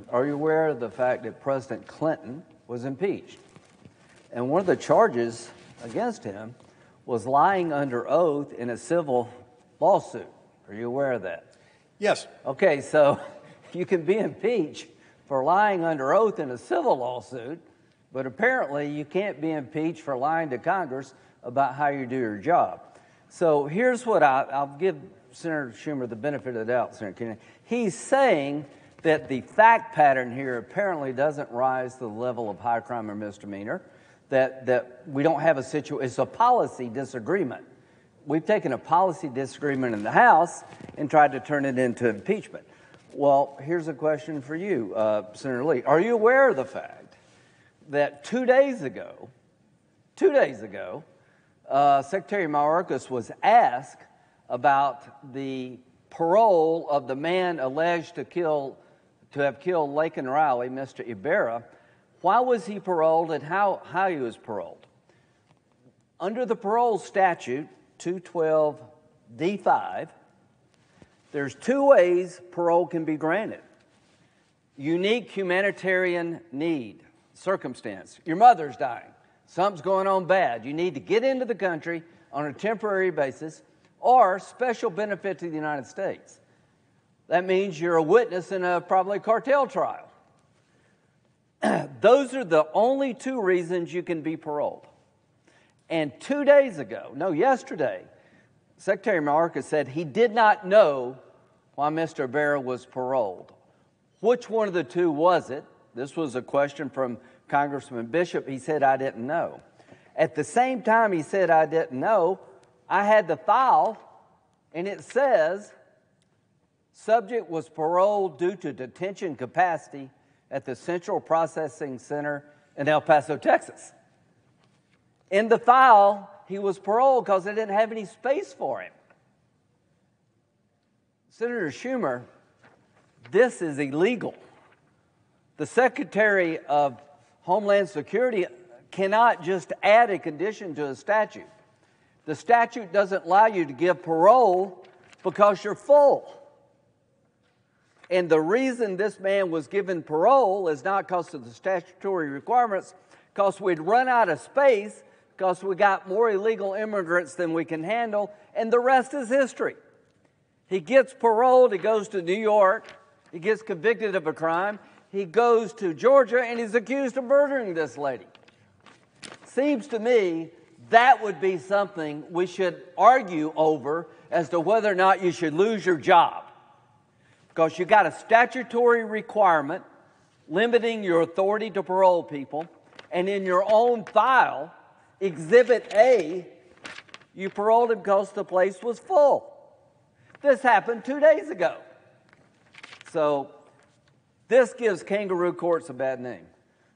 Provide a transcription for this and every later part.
Are you aware of the fact that President Clinton was impeached? And one of the charges against him was lying under oath in a civil lawsuit. Are you aware of that? Yes. Okay, so you can be impeached for lying under oath in a civil lawsuit, but apparently you can't be impeached for lying to Congress about how you do your job. So here's what I'll give Senator Schumer the benefit of the doubt, Senator Kennedy. He's saying that the fact pattern here apparently doesn't rise to the level of high crime or misdemeanor, that we don't have a situation, it's a policy disagreement. We've taken a policy disagreement in the House and tried to turn it into impeachment. Well, here's a question for you, Senator Lee. Are you aware of the fact that 2 days ago, Secretary Mayorkas was asked about the parole of the man alleged to have killed Laken Riley, Mr. Ibarra? Why was he paroled and how he was paroled? Under the parole statute, 212D5, there's two ways parole can be granted. Unique humanitarian need, circumstance. Your mother's dying. Something's going on bad. You need to get into the country on a temporary basis, or special benefit to the United States. That means you're a witness in a probably cartel trial. Those are the only two reasons you can be paroled. And 2 days ago, yesterday, Secretary Mayorkas said he did not know why Mr. Ibarra was paroled. Which one of the two was it? This was a question from Congressman Bishop. He said, I didn't know. At the same time he said, I didn't know, I had the file, and it says, subject was paroled due to detention capacity at the Central Processing Center in El Paso, Texas. In the file, he was paroled because they didn't have any space for him. Senator Schumer, this is illegal. The Secretary of Homeland Security cannot just add a condition to a statute. The statute doesn't allow you to give parole because you're full. And the reason this man was given parole is not because of the statutory requirements, because we'd run out of space, because we got more illegal immigrants than we can handle, and the rest is history. He gets paroled, he goes to New York, he gets convicted of a crime, he goes to Georgia, and he's accused of murdering this lady. Seems to me that would be something we should argue over as to whether or not you should lose your job. Because you got a statutory requirement limiting your authority to parole people, and in your own file, Exhibit A, you paroled him because the place was full. This happened 2 days ago. So this gives kangaroo courts a bad name.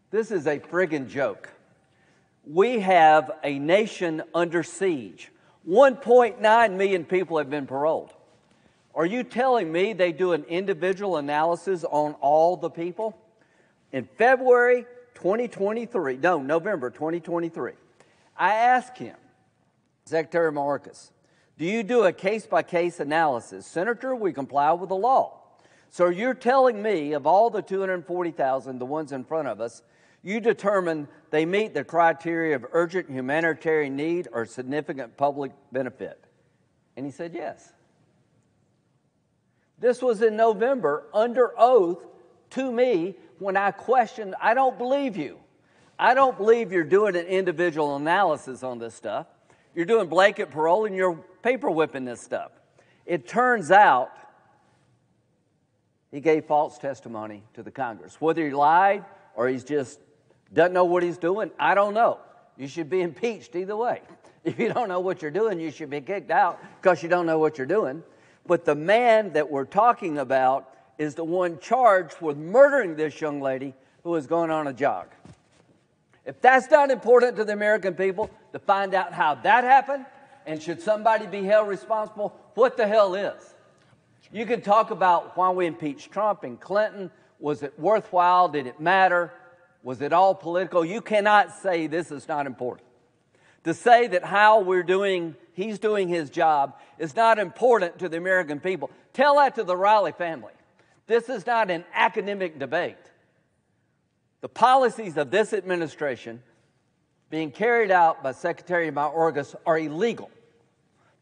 This is a friggin' joke. We have a nation under siege. 1.9 million people have been paroled. Are you telling me they do an individual analysis on all the people? In November 2023, I asked him, Secretary Mayorkas, do you do a case-by-case analysis? Senator, we comply with the law. So you're telling me of all the 240,000, the ones in front of us, you determine they meet the criteria of urgent humanitarian need or significant public benefit? And he said yes. This was in November, under oath to me, when I questioned, I don't believe you. I don't believe you're doing an individual analysis on this stuff. You're doing blanket parole and you're paper whipping this stuff. It turns out he gave false testimony to the Congress. Whether he lied or he's just doesn't know what he's doing, I don't know. You should be impeached either way. If you don't know what you're doing, you should be kicked out because you don't know what you're doing. But the man that we're talking about is the one charged with murdering this young lady who was going on a jog. If that's not important to the American people to find out how that happened, and should somebody be held responsible, what the hell is? You can talk about why we impeached Trump and Clinton. Was it worthwhile? Did it matter? Was it all political? You cannot say this is not important. To say that how he's doing his job is not important to the American people. Tell that to the Riley family. This is not an academic debate. The policies of this administration being carried out by Secretary Mayorkas are illegal.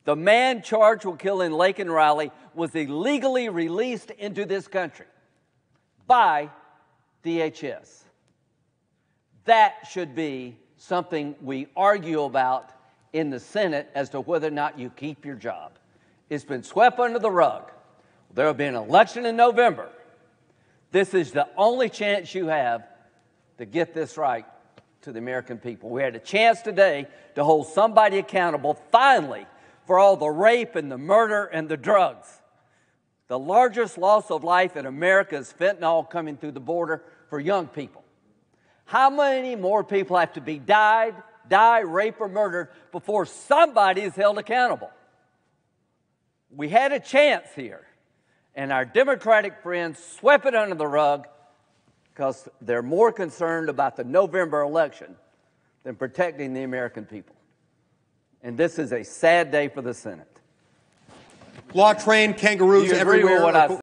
The man charged with killing Lake and Riley was illegally released into this country by DHS. That should be something we argue about in the Senate as to whether or not you keep your job. It's been swept under the rug. There will be an election in November. This is the only chance you have to get this right to the American people. We had a chance today to hold somebody accountable, finally, for all the rape and the murder and the drugs. The largest loss of life in America is fentanyl coming through the border for young people. How many more people have to be die, raped, or murdered before somebody is held accountable? We had a chance here, and our Democratic friends swept it under the rug because they're more concerned about the November election than protecting the American people. And this is a sad day for the Senate. Law-trained kangaroos Do you agree with everywhere. what I said?